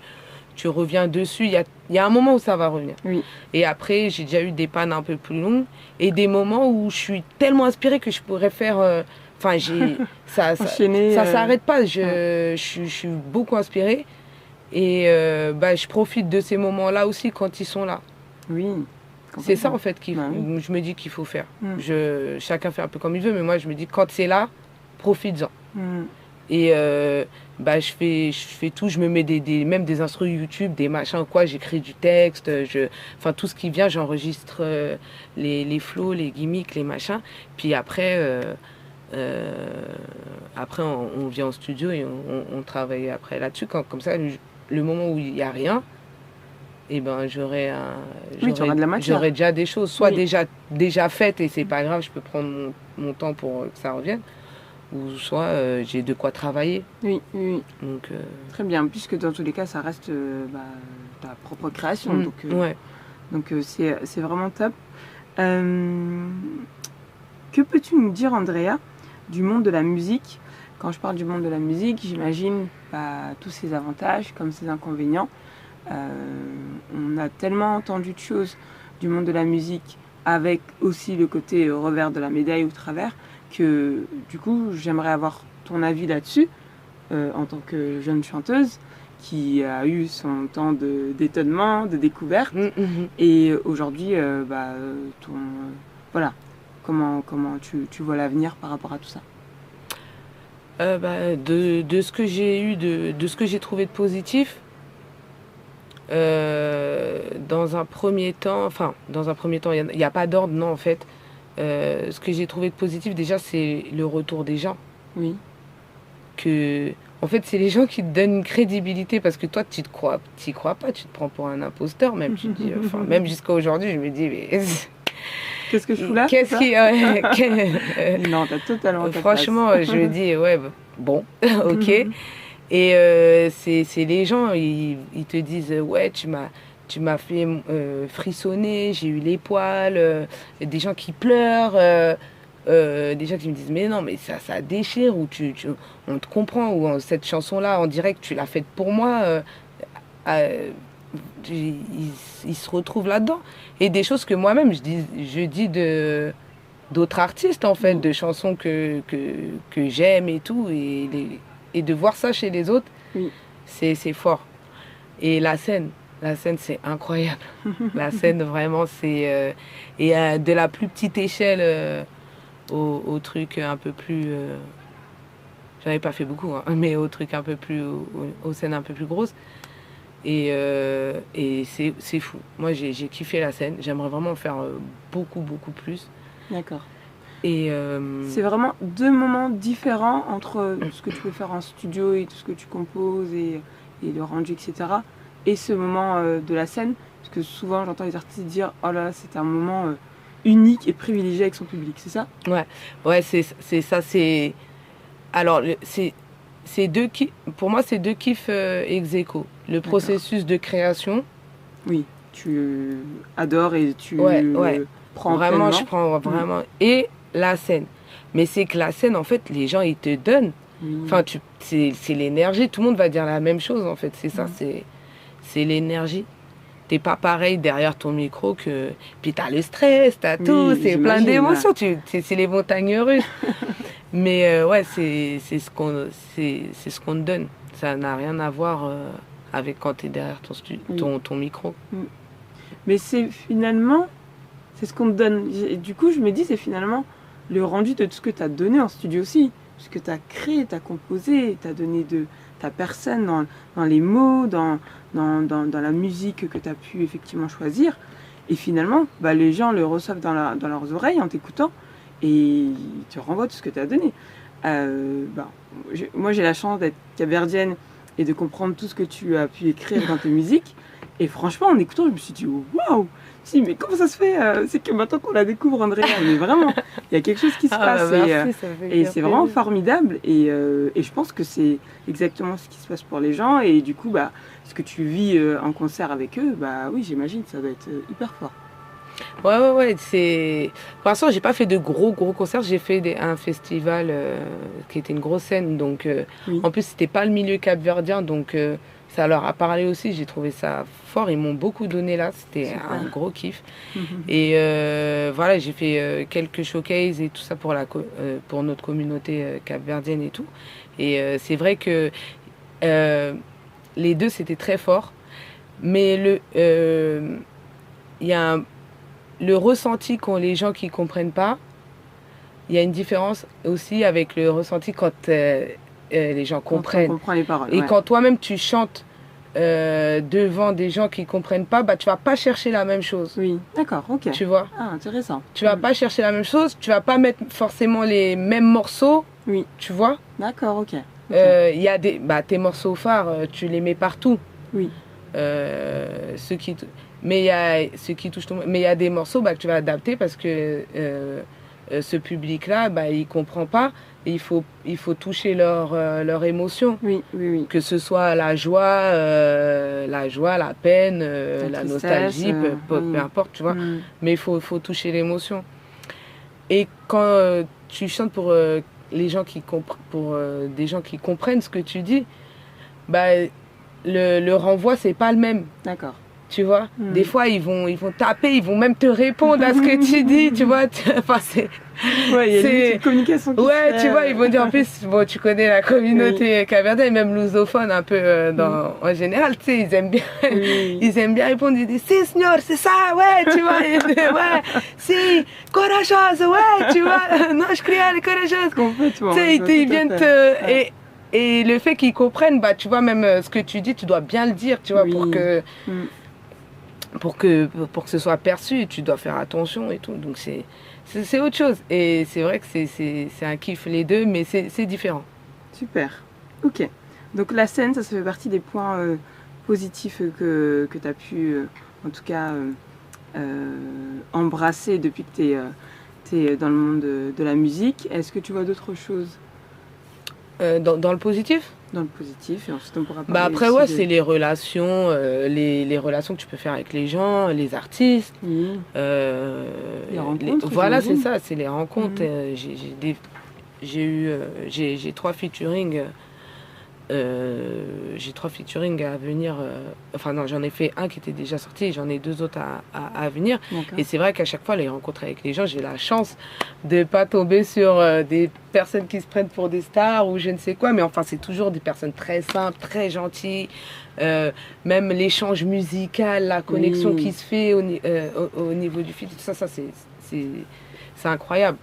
Speaker 2: reviens dessus. Il y a un moment où ça va revenir.
Speaker 3: Oui.
Speaker 2: Et après, j'ai déjà eu des pannes un peu plus longues et des moments où je suis tellement inspirée que je pourrais faire... Enfin, ça s'arrête pas. Je suis beaucoup inspirée. Et je profite de ces moments-là aussi quand ils sont là.
Speaker 3: Oui.
Speaker 2: C'est ça en fait je me dis qu'il faut faire. Chacun fait un peu comme il veut, mais moi je me dis quand c'est là, profites-en. Et je fais tout, je me mets même des instrus YouTube, des machins, quoi, j'écris du texte, enfin tout ce qui vient, j'enregistre les flows, les gimmicks, les machins. Puis après, on vient au studio et on travaille après là-dessus. Comme ça, le moment où il n'y a rien, et ben j'aurais déjà des choses, soit déjà faites et c'est pas grave, je peux prendre mon temps pour que ça revienne, ou soit j'ai de quoi travailler.
Speaker 3: Oui.
Speaker 2: Donc,
Speaker 3: très bien, puisque dans tous les cas, ça reste ta propre création. Donc c'est vraiment top. Que peux-tu nous dire, Andrea, du monde de la musique? Quand je parle du monde de la musique, j'imagine tous ses avantages comme ses inconvénients. On a tellement entendu de choses du monde de la musique avec aussi le côté revers de la médaille ou travers que du coup j'aimerais avoir ton avis là-dessus en tant que jeune chanteuse qui a eu son temps d'étonnement, de découverte et aujourd'hui comment tu vois l'avenir par rapport à tout ça?
Speaker 2: De ce que j'ai eu, de ce que j'ai trouvé de positif, dans un premier temps, il n'y a pas d'ordre, non, en fait. Ce que j'ai trouvé de positif, déjà, c'est le retour des gens.
Speaker 3: Oui.
Speaker 2: En fait, c'est les gens qui te donnent une crédibilité parce que toi, tu t'y crois pas, tu te prends pour un imposteur, même. Tu te dis, même jusqu'à aujourd'hui, je me dis, mais.
Speaker 3: Qu'est-ce que je fous là? Non, t'as totalement.
Speaker 2: Franchement, je me dis, bon, ok. Et c'est les gens, ils te disent, ouais, tu m'as fait frissonner, j'ai eu les poils, des gens qui pleurent, des gens qui me disent, mais non, mais ça déchire, ou on te comprend, ou cette chanson-là, en direct, tu l'as faite pour moi. Ils se retrouvent là-dedans. Et des choses que moi-même, je dis d'autres artistes, en fait, de chansons que j'aime et tout, et de voir ça chez les autres, c'est fort. Et la scène, c'est incroyable. La scène, vraiment, c'est... et de la plus petite échelle au truc un peu plus... j'en avais pas fait beaucoup, hein, mais au truc un peu plus... aux scènes un peu plus grosses. Et c'est fou. Moi, j'ai kiffé la scène. J'aimerais vraiment en faire beaucoup, beaucoup plus.
Speaker 3: D'accord.
Speaker 2: Et
Speaker 3: c'est vraiment deux moments différents entre ce que tu peux faire en studio et tout ce que tu composes et le rendu, etc. Et ce moment de la scène. Parce que souvent, j'entends les artistes dire « Oh là là, c'est un moment unique et privilégié avec son public », c'est ça?
Speaker 2: Ouais, c'est ça. Alors, pour moi, c'est deux kiffs ex aequo. Le processus de création.
Speaker 3: Oui, tu adores et tu prends
Speaker 2: vraiment,
Speaker 3: pleinement.
Speaker 2: Je prends vraiment. Et la scène. Mais c'est que la scène, en fait, les gens, ils te donnent. Enfin, c'est l'énergie. Tout le monde va dire la même chose, en fait. C'est ça, c'est l'énergie. T'es pas pareil derrière ton micro que... Puis t'as le stress, t'as tout. C'est plein d'émotions. C'est les montagnes russes. Mais c'est ce qu'on te donne. Ça n'a rien à voir avec quand tu es derrière ton micro.
Speaker 3: Mais c'est finalement, c'est ce qu'on te donne. Et du coup, je me dis, c'est finalement le rendu de tout ce que tu as donné en studio aussi. Ce que tu as créé, tu as composé, tu as donné de ta personne dans les mots, dans la musique que tu as pu effectivement choisir. Et finalement, les gens le reçoivent dans leurs oreilles en t'écoutant. Et ils te renvoient tout ce que tu as donné. Moi, j'ai la chance d'être capverdienne et de comprendre tout ce que tu as pu écrire dans tes musiques. Et franchement, en écoutant, je me suis dit, waouh! Si, mais comment ça se fait? C'est que maintenant qu'on la découvre, Andrea, mais vraiment, il y a quelque chose qui se passe. Et c'est vraiment formidable. Et je pense que c'est exactement ce qui se passe pour les gens. Et du coup, ce que tu vis en concert avec eux, oui, j'imagine, ça doit être hyper fort.
Speaker 2: Ouais. Pour l'instant, j'ai pas fait de gros concerts. J'ai fait un festival qui était une grosse scène. Donc,
Speaker 3: Oui.
Speaker 2: en plus, c'était pas le milieu capverdien. Donc, ça leur a parlé aussi. J'ai trouvé ça fort. Ils m'ont beaucoup donné là. C'était
Speaker 3: Super.
Speaker 2: un gros kiff.
Speaker 3: Mhm.
Speaker 2: Et voilà, j'ai fait quelques showcases et tout ça pour notre communauté capverdienne et tout. Et c'est vrai que les deux, c'était très fort. Mais il y a le ressenti qu'ont les gens qui ne comprennent pas. Il y a une différence aussi avec le ressenti quand les gens comprennent.
Speaker 3: Quand on comprend les paroles.
Speaker 2: Et
Speaker 3: ouais.
Speaker 2: quand toi-même tu chantes devant des gens qui ne comprennent pas, bah, tu ne vas pas chercher la même chose.
Speaker 3: Oui, d'accord, ok.
Speaker 2: Tu vois?
Speaker 3: Ah, intéressant.
Speaker 2: Tu vas pas chercher la même chose, tu vas pas mettre forcément les mêmes morceaux,
Speaker 3: Oui,
Speaker 2: tu vois.
Speaker 3: d'accord, ok.
Speaker 2: Il y a tes morceaux phares, tu les mets partout.
Speaker 3: Oui.
Speaker 2: Mais il y a ceux qui touchent mais il y a des morceaux que tu vas adapter parce que ce public-là, il comprend pas. Et il faut toucher leur émotion.
Speaker 3: Oui.
Speaker 2: Que ce soit la joie, la peine, la
Speaker 3: tristesse,
Speaker 2: nostalgie, peu importe, tu vois. Mais il faut toucher l'émotion. Et quand tu chantes pour des gens qui comprennent ce que tu dis, le renvoi, c'est pas le même.
Speaker 3: D'accord.
Speaker 2: Tu vois, des fois ils vont taper, ils vont même te répondre à ce que tu dis, tu vois. Enfin,
Speaker 3: ouais, il y a une petite communication qui se fait,
Speaker 2: tu vois, ils vont dire en plus, bon, tu connais la communauté capverdienne, même lusophone un peu en général, tu sais, ils aiment bien répondre, ils disent, si, signor, c'est ça, ouais, tu vois, ouais, si, courageuse, ouais, tu vois, non, je criais, courageuse.
Speaker 3: Complètement.
Speaker 2: Tu sais, ils viennent te... Et le fait qu'ils comprennent, tu vois, même ce que tu dis, tu dois bien le dire, tu vois, pour que ce soit perçu, tu dois faire attention et tout. Donc c'est autre chose. Et c'est vrai que c'est un kiff les deux, mais c'est différent.
Speaker 3: Super. Ok. Donc la scène, ça fait partie des points positifs que tu as pu, en tout cas, embrasser depuis que tu es dans le monde de la musique. Est-ce que tu vois d'autres choses
Speaker 2: dans le positif?
Speaker 3: Dans le positif, et ensuite on pourra parler
Speaker 2: après,
Speaker 3: aussi
Speaker 2: ouais, c'est les relations, les relations que tu peux faire avec les gens, les artistes.
Speaker 3: Oui. Les rencontres.
Speaker 2: Voilà, c'est ça, c'est les rencontres. J'ai 3 featuring. J'ai 3 featuring à venir. Enfin non, j'en ai fait un qui était déjà sorti et j'en ai 2 autres à venir. Et c'est vrai qu'à chaque fois, les rencontres avec les gens, j'ai la chance de ne pas tomber sur des personnes qui se prennent pour des stars ou je ne sais quoi. Mais enfin, c'est toujours des personnes très simples, très gentilles. Même l'échange musical, la connexion qui se fait au niveau du feat, tout ça c'est incroyable.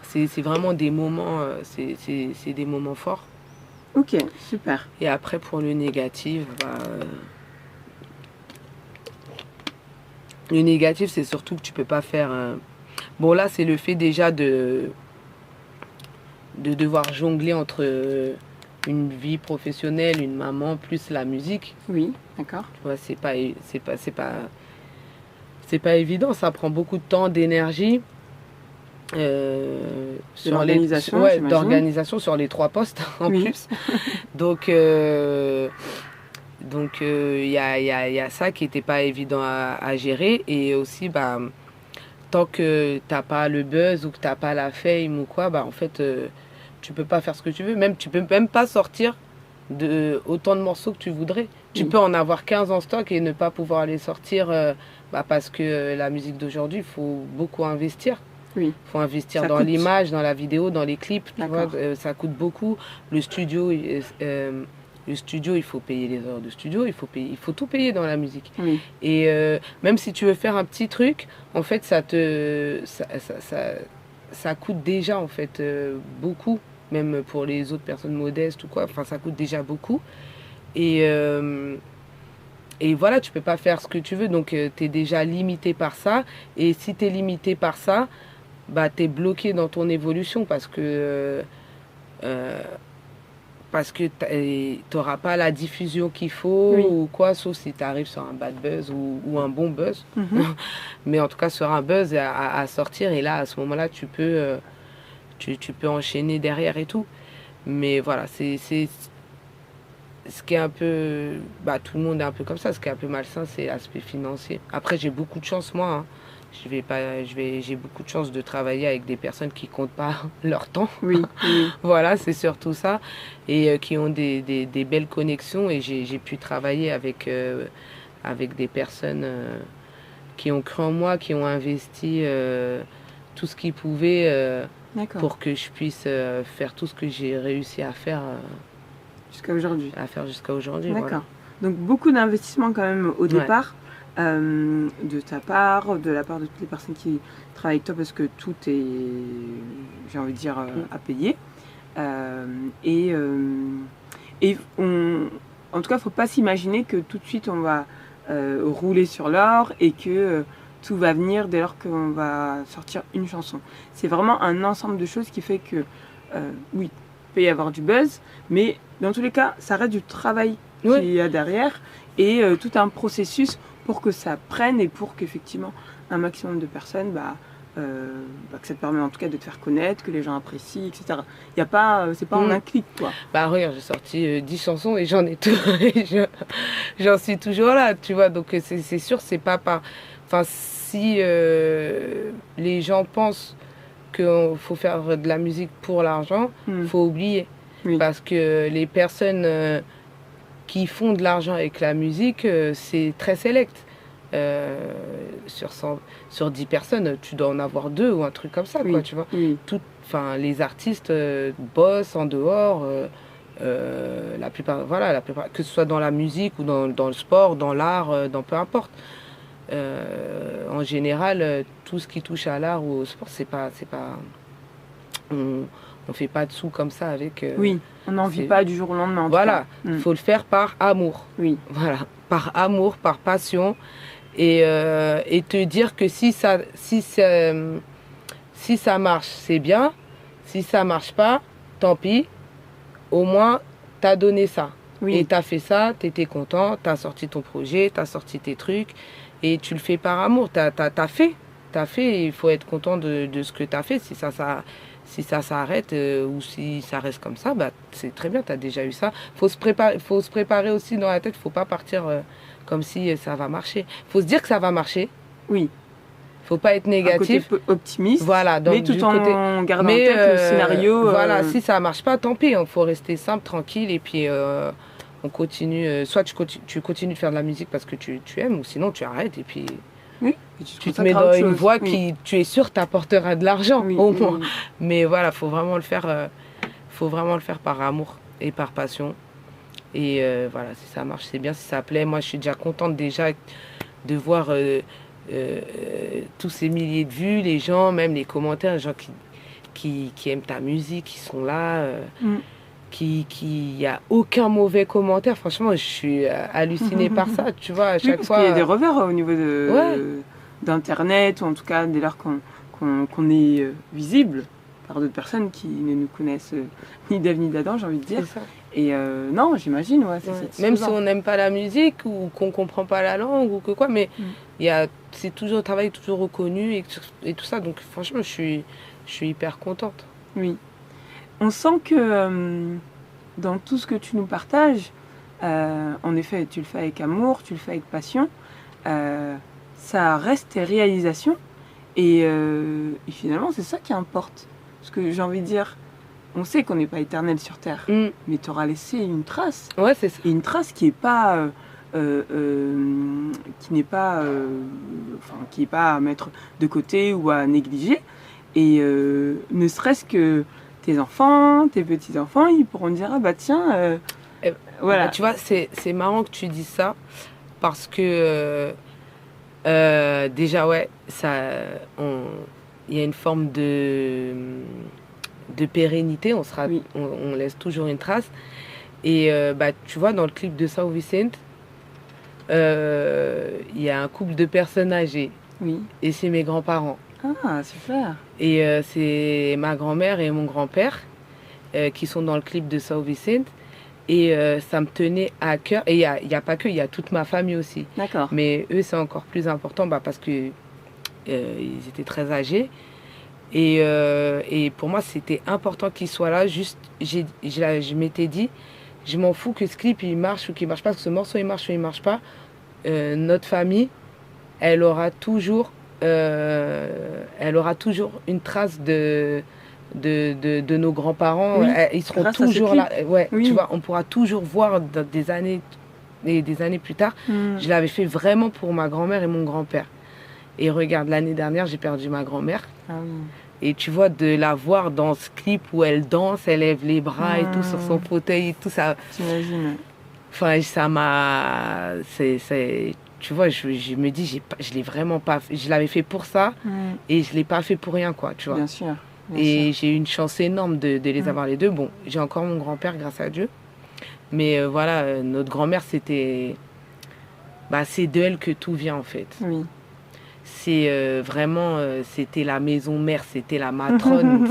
Speaker 2: C'est vraiment des moments, c'est des moments forts.
Speaker 3: Ok, super.
Speaker 2: Et après, pour le négatif, le négatif, c'est surtout que tu peux pas faire... Bon, là, c'est le fait déjà de devoir jongler entre une vie professionnelle, une maman, plus la musique.
Speaker 3: Oui, d'accord.
Speaker 2: Tu vois, c'est pas évident, ça prend beaucoup de temps, d'énergie. D'organisation sur les 3 postes en plus. Donc il y a ça qui n'était pas évident à gérer. Et aussi tant que t'as pas le buzz ou que t'as pas la fame ou quoi, en fait tu peux pas faire ce que tu veux. Même tu peux même pas sortir autant de morceaux que tu voudrais. Tu peux en avoir 15 en stock et ne pas pouvoir les sortir parce que la musique d'aujourd'hui, il faut beaucoup investir.
Speaker 3: Il
Speaker 2: faut investir dans l'image, dans la vidéo, dans les clips. Tu vois, ça coûte beaucoup. Le studio, il faut payer les heures de studio, il faut tout payer dans la musique. Et même si tu veux faire un petit truc, en fait, ça coûte déjà en fait beaucoup, même pour les autres personnes modestes ou quoi. Enfin, ça coûte déjà beaucoup. Et voilà, tu peux pas faire ce que tu veux, donc tu es déjà limité par ça. Et si tu es limité par ça, tu es bloqué dans ton évolution parce que tu n'auras pas la diffusion qu'il faut ou quoi, sauf si tu arrives sur un bad buzz ou un bon buzz. Mais en tout cas, sur un buzz à sortir, et là, à ce moment-là, tu peux enchaîner derrière et tout. Mais voilà, c'est ce qui est un peu... tout le monde est un peu comme ça. Ce qui est un peu malsain, c'est l'aspect financier. Après, j'ai beaucoup de chance, moi. j'ai beaucoup de chance de travailler avec des personnes qui comptent pas leur temps.
Speaker 3: Oui, oui.
Speaker 2: Voilà, c'est surtout ça. Et qui ont des belles connexions. Et j'ai pu travailler avec des personnes qui ont cru en moi, qui ont investi tout ce qu'ils pouvaient pour que je puisse faire tout ce que j'ai réussi à faire.
Speaker 3: Jusqu'à aujourd'hui.
Speaker 2: Jusqu'à aujourd'hui.
Speaker 3: D'accord.
Speaker 2: Voilà.
Speaker 3: Donc beaucoup d'investissements quand même au départ, de ta part, de la part de toutes les personnes qui travaillent avec toi, parce que tout est, j'ai envie de dire, à payer. En tout cas, il ne faut pas s'imaginer que tout de suite on va rouler sur l'or et que tout va venir dès lors qu'on va sortir une chanson. C'est vraiment un ensemble de choses qui fait que, oui, il peut y avoir du buzz, mais dans tous les cas, ça reste du travail qu'il y a derrière et tout un processus pour que ça prenne et pour qu'effectivement un maximum de personnes, que ça te permet en tout cas de te faire connaître, que les gens apprécient, etc. Il y a pas, c'est pas en un clic, quoi.
Speaker 2: Regarde, j'ai sorti 10 chansons et j'en ai tout, j'en suis toujours là, tu vois. Donc c'est sûr, c'est pas par, enfin si les gens pensent qu'il faut faire de la musique pour l'argent, faut oublier, parce que les personnes qui font de l'argent avec la musique, c'est très select. Sur 10 personnes, tu dois en avoir 2 ou un truc comme ça, quoi, tu vois. Les artistes bossent en dehors, la plupart, que ce soit dans la musique ou dans le sport, dans l'art, dans peu importe. En général, tout ce qui touche à l'art ou au sport, on fait pas de sous comme ça avec.
Speaker 3: On n'en vit pas du jour au lendemain.
Speaker 2: Voilà, il faut le faire par amour. Voilà, par amour, par passion. Et te dire que si ça marche, c'est bien. Si ça marche pas, tant pis. Au moins, t'as donné ça. Et t'as fait ça, t'étais content, t'as sorti ton projet, t'as sorti tes trucs. Et tu le fais par amour. T'as fait. Il faut être content de ce que t'as fait. Si ça s'arrête ou si ça reste comme ça, c'est très bien, t'as déjà eu ça. Faut se préparer aussi dans la tête. Faut pas partir comme si ça va marcher. Faut se dire que ça va marcher. Faut pas être négatif.
Speaker 3: Un côté optimiste.
Speaker 2: Voilà. Donc,
Speaker 3: mais tout en gardant en tête le scénario.
Speaker 2: Voilà, si ça marche pas, tant pis. Il faut rester simple, tranquille et puis on continue. Soit tu continues de faire de la musique parce que tu aimes, ou sinon tu arrêtes et puis. Tu te mets dans une voie qui, tu es sûr, t'apportera de l'argent au moins. Mais voilà, faut vraiment le faire par amour et par passion. Et voilà, si ça marche, c'est bien. Si ça plaît, moi, je suis déjà contente déjà de voir tous ces milliers de vues, les gens, même les commentaires, les gens qui aiment ta musique, qui sont là. Il n'y a aucun mauvais commentaire. Franchement, je suis hallucinée par ça. Tu vois, à chaque fois.
Speaker 3: Il y a des revers au niveau d'Internet, ou en tout cas, dès lors qu'on est visible par d'autres personnes qui ne nous connaissent ni d'Ève ni d'Adam, j'ai envie de dire.
Speaker 2: C'est ça.
Speaker 3: Et non, j'imagine,
Speaker 2: même si on n'aime pas la musique ou qu'on ne comprend pas la langue ou que quoi, mais c'est toujours un travail toujours reconnu et tout ça. Donc franchement, je suis hyper contente.
Speaker 3: Oui. On sent que dans tout ce que tu nous partages, en effet, tu le fais avec amour, tu le fais avec passion, ça reste tes réalisations et finalement c'est ça qui importe. Parce que j'ai envie de dire, on sait qu'on n'est pas éternel sur Terre, mais tu auras laissé une trace.
Speaker 2: Ouais, c'est ça.
Speaker 3: Et une trace qui n'est pas... qui n'est pas à mettre de côté ou à négliger. Et ne serait-ce que tes enfants, tes petits-enfants, ils pourront dire, ah bah tiens, voilà.
Speaker 2: Tu vois, c'est marrant que tu dises ça, parce que déjà, il y a une forme de pérennité, on laisse toujours une trace. Et tu vois, dans le clip de Sao Vicente, il y a un couple de personnes âgées. Et c'est mes grands-parents.
Speaker 3: Ah, super.
Speaker 2: Et c'est ma grand-mère et mon grand-père qui sont dans le clip de Sao Vicente. Et ça me tenait à cœur. Et il y a pas que, il y a toute ma famille aussi.
Speaker 3: D'accord.
Speaker 2: Mais eux, c'est encore plus important parce que ils étaient très âgés. Et pour moi, c'était important qu'ils soient là. Juste, je m'étais dit, je m'en fous que ce clip il marche ou qu'il marche pas, que ce morceau il marche ou il marche pas. Notre famille, elle aura toujours elle aura toujours une trace de nos grands-parents.
Speaker 3: Oui,
Speaker 2: Ils seront
Speaker 3: grâce à ce
Speaker 2: toujours
Speaker 3: clip.
Speaker 2: là. Ouais,
Speaker 3: Oui.
Speaker 2: tu vois, on pourra toujours voir dans des années et des années plus tard. Je l'avais fait vraiment pour ma grand-mère et mon grand-père. Et regarde, l'année dernière, j'ai perdu ma grand-mère.
Speaker 3: Ah oui.
Speaker 2: Et tu vois, de la voir dans ce clip où elle danse, elle lève les bras et tout sur son fauteuil et tout ça.
Speaker 3: T'imagines.
Speaker 2: Enfin, ça m'a. Tu vois, je me dis, je l'ai vraiment pas fait. Je l'avais fait pour ça et je l'ai pas fait pour rien, quoi, tu vois.
Speaker 3: Bien sûr.
Speaker 2: Et j'ai eu une chance énorme de les avoir les deux. Bon, j'ai encore mon grand-père, grâce à Dieu. Mais voilà, notre grand-mère, c'était. Bah, c'est de elle que tout vient, en fait.
Speaker 3: Oui.
Speaker 2: C'est vraiment. C'était la maison mère, c'était la matrone.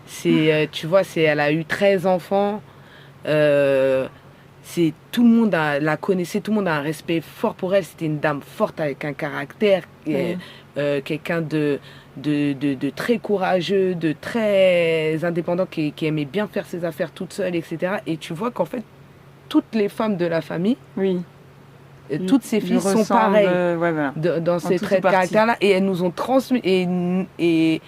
Speaker 2: Tu vois, elle a eu 13 enfants. Tout le monde la connaissait, tout le monde a un respect fort pour elle. C'était une dame forte avec un caractère, quelqu'un de très courageux, de très indépendant, qui aimait bien faire ses affaires toute seule, etc. Et tu vois qu'en fait, toutes les femmes de la famille, toutes ces filles sont pareilles dans ces traits de caractère-là. Et elles nous ont transmis. Et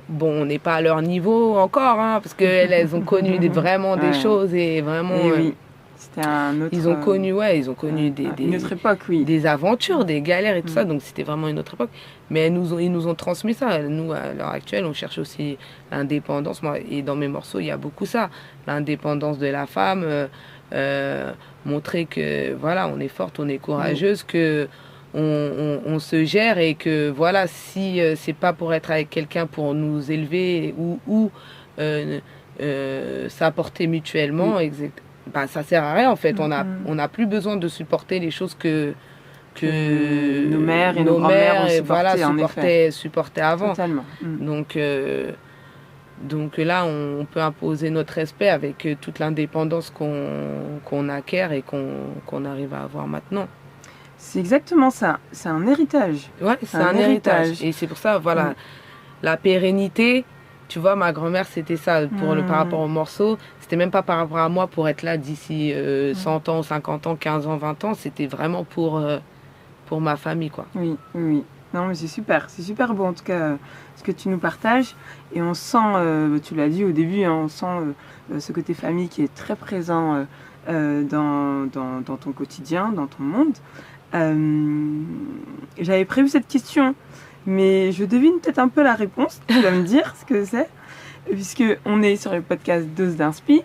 Speaker 2: bon, on n'est pas à leur niveau encore, hein, parce qu'elles ont connu vraiment des choses et vraiment.
Speaker 3: C'était un autre.
Speaker 2: Ils ont connu
Speaker 3: une autre époque,
Speaker 2: des aventures, des galères et tout ça. Donc c'était vraiment une autre époque. Mais ils nous ont transmis ça. Nous, à l'heure actuelle, on cherche aussi l'indépendance. Et dans mes morceaux, il y a beaucoup ça. L'indépendance de la femme, montrer que voilà, on est forte, on est courageuse, que on se gère et que voilà, si c'est pas pour être avec quelqu'un pour nous élever ou s'apporter mutuellement, bah, ça sert à rien en fait. On a plus besoin de supporter les choses que
Speaker 3: nos mères et nos grands-mères
Speaker 2: supportaient avant.
Speaker 3: Totalement.
Speaker 2: Donc là, on peut imposer notre respect avec toute l'indépendance qu'on acquiert et qu'on arrive à avoir maintenant.
Speaker 3: C'est exactement ça. C'est un héritage.
Speaker 2: Ouais, c'est un héritage. Et c'est pour ça, voilà, la pérennité. Tu vois, ma grand-mère, c'était ça par rapport au morceau. C'était même pas par rapport à moi pour être là d'ici 100 ans, 50 ans, 15 ans, 20 ans. C'était vraiment pour ma famille, quoi.
Speaker 3: Oui. Non, mais c'est super beau en tout cas ce que tu nous partages. Et on sent, tu l'as dit au début, on sent ce côté famille qui est très présent dans ton quotidien, dans ton monde. J'avais prévu cette question, mais je devine peut-être un peu la réponse. Tu vas me dire ce que c'est, puisqu'on est sur le podcast Dose d'Inspi.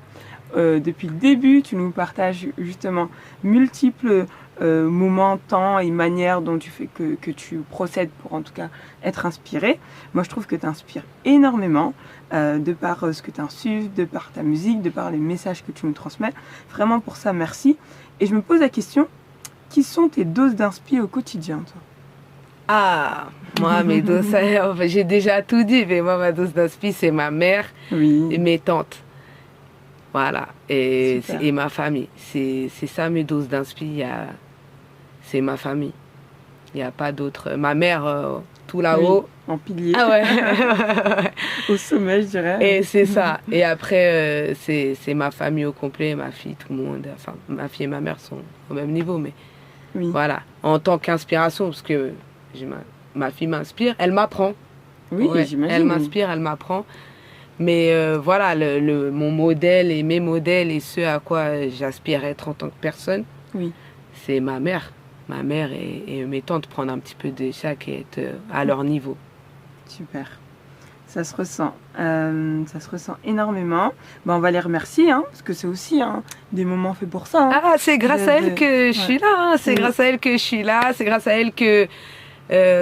Speaker 3: Depuis le début, tu nous partages justement multiples moments, temps et manières dont tu fais que tu procèdes pour en tout cas être inspiré. Moi, je trouve que tu inspires énormément de par ce que tu insuffles, de par ta musique, de par les messages que tu nous transmets. Vraiment pour ça, merci. Et je me pose la question, qui sont tes doses d'inspi au quotidien, toi ?
Speaker 2: Ah, moi, mes doses, j'ai déjà tout dit, mais moi, ma dose d'inspi, c'est ma mère et mes tantes. Voilà, et ma famille. C'est ça mes doses d'inspi, c'est ma famille. Il n'y a pas d'autre. Ma mère, tout là-haut.
Speaker 3: En pilier.
Speaker 2: Ah ouais.
Speaker 3: Au sommet, je dirais.
Speaker 2: Et c'est ça. Et après, c'est ma famille au complet, ma fille, tout le monde. Enfin, ma fille et ma mère sont au même niveau, mais voilà. En tant qu'inspiration, parce que ma fille m'inspire, elle m'apprend.
Speaker 3: Oui, j'imagine.
Speaker 2: Elle m'inspire, elle m'apprend. Mais voilà, mon modèle et mes modèles et ce à quoi j'aspire être en tant que personne, c'est ma mère. Ma mère et mes tantes, prendre un petit peu de chaque et être à leur niveau.
Speaker 3: Super. Ça se ressent. Ça se ressent énormément. Bon, on va les remercier, parce que c'est aussi des moments faits pour ça.
Speaker 2: Ah, c'est grâce à elle que je suis là. C'est grâce à elle que je suis là. C'est grâce à elle que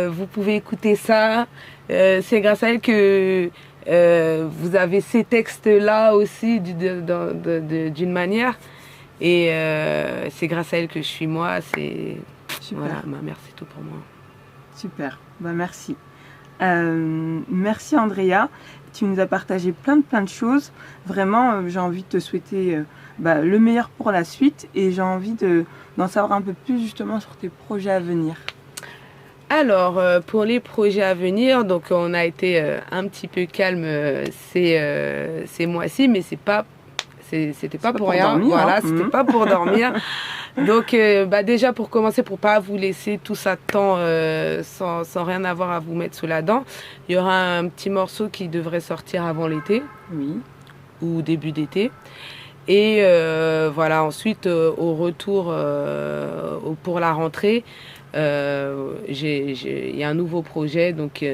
Speaker 2: vous pouvez écouter ça. C'est grâce à elle que vous avez ces textes-là aussi d'une manière. Et c'est grâce à elle que je suis moi. Voilà, ma mère, c'est tout pour moi.
Speaker 3: Super. Bah, merci. Merci Andrea. Tu nous as partagé plein de choses. Vraiment, j'ai envie de te souhaiter le meilleur pour la suite. Et j'ai envie d'en savoir un peu plus justement sur tes projets à venir.
Speaker 2: Alors, pour les projets à venir, donc on a été un petit peu calme ces mois-ci, mais c'est C'était pas pour rien.
Speaker 3: Dormir,
Speaker 2: voilà,
Speaker 3: hein.
Speaker 2: c'était pas pour dormir. Donc, déjà pour commencer, pour pas vous laisser tout ça de temps sans rien avoir à vous mettre sous la dent, il y aura un petit morceau qui devrait sortir avant l'été.
Speaker 3: Oui.
Speaker 2: Ou début d'été. Et voilà, ensuite, au retour pour la rentrée, il y a un nouveau projet donc,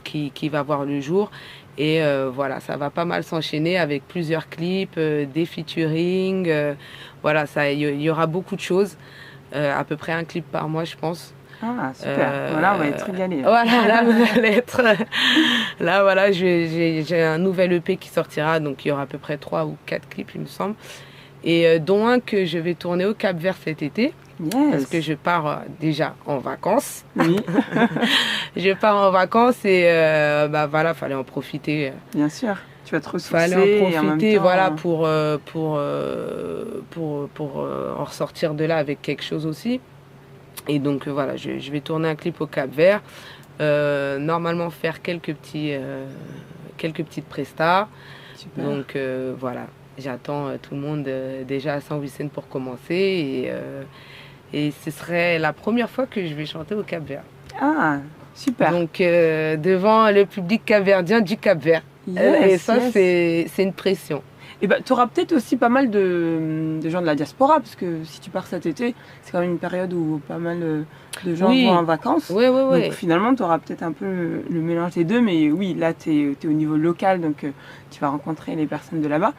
Speaker 2: qui va voir le jour. Et voilà, ça va pas mal s'enchaîner avec plusieurs clips, des featuring. Voilà, il y aura beaucoup de choses. À peu près un clip par mois, je pense.
Speaker 3: Ah, super. Voilà, on va être régalés.
Speaker 2: Voilà, là, vous allez être... Là, voilà, j'ai un nouvel EP qui sortira. Donc, il y aura à peu près 3 ou 4 clips, il me semble. Et dont un que je vais tourner au Cap-Vert cet été.
Speaker 3: Yes.
Speaker 2: Parce que je pars déjà en vacances.
Speaker 3: Oui.
Speaker 2: Je pars en vacances et voilà, fallait en profiter.
Speaker 3: Bien sûr. Tu vas te ressourcer.
Speaker 2: Fallait en profiter,
Speaker 3: temps,
Speaker 2: voilà, pour en ressortir de là avec quelque chose aussi. Et donc voilà, je vais tourner un clip au Cap-Vert. Normalement faire quelques petites prestas.
Speaker 3: Super.
Speaker 2: Donc voilà, j'attends tout le monde déjà à Saint-Vicent pour commencer. Et ce serait la première fois que je vais chanter au Cap-Vert.
Speaker 3: Ah, super.
Speaker 2: Donc devant le public capverdien du Cap-Vert.
Speaker 3: Yes,
Speaker 2: et ça,
Speaker 3: yes.
Speaker 2: c'est une pression.
Speaker 3: Et tu auras peut-être aussi pas mal de gens de la diaspora, parce que si tu pars cet été, c'est quand même une période où pas mal de gens vont en vacances.
Speaker 2: Oui.
Speaker 3: Donc finalement, tu auras peut-être un peu le mélange des deux, mais oui, là, tu es au niveau local, donc tu vas rencontrer les personnes de là-bas.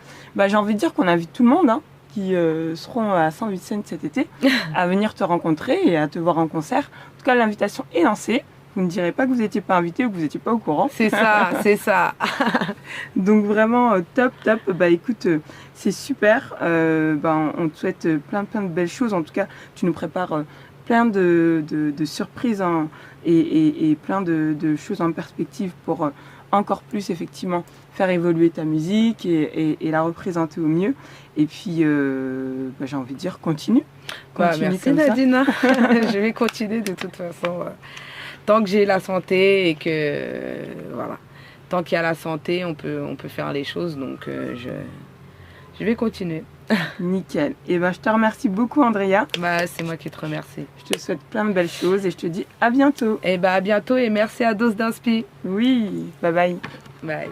Speaker 3: J'ai envie de dire qu'on invite tout le monde, hein, qui seront à Saint-Vicent cet été, à venir te rencontrer et à te voir en concert. En tout cas, l'invitation est lancée. Vous ne direz pas que vous n'étiez pas invité ou que vous n'étiez pas au courant.
Speaker 2: C'est ça, c'est ça.
Speaker 3: Donc vraiment top. Écoute, c'est super. On te souhaite plein de belles choses. En tout cas, tu nous prépares plein de surprises hein, et plein de choses en perspective pour encore plus effectivement faire évoluer ta musique et la représenter au mieux. Et puis, j'ai envie de dire, continue
Speaker 2: merci Nadine. Je vais continuer de toute façon. Tant que j'ai la santé et que voilà, tant qu'il y a la santé, on peut faire les choses. Donc je vais continuer.
Speaker 3: Nickel. Et je te remercie beaucoup Andrea.
Speaker 2: C'est moi qui te remercie.
Speaker 3: Je te souhaite plein de belles choses et je te dis à bientôt.
Speaker 2: Et à bientôt et merci à Dose d'Inspi.
Speaker 3: Oui, bye bye.
Speaker 2: Bye.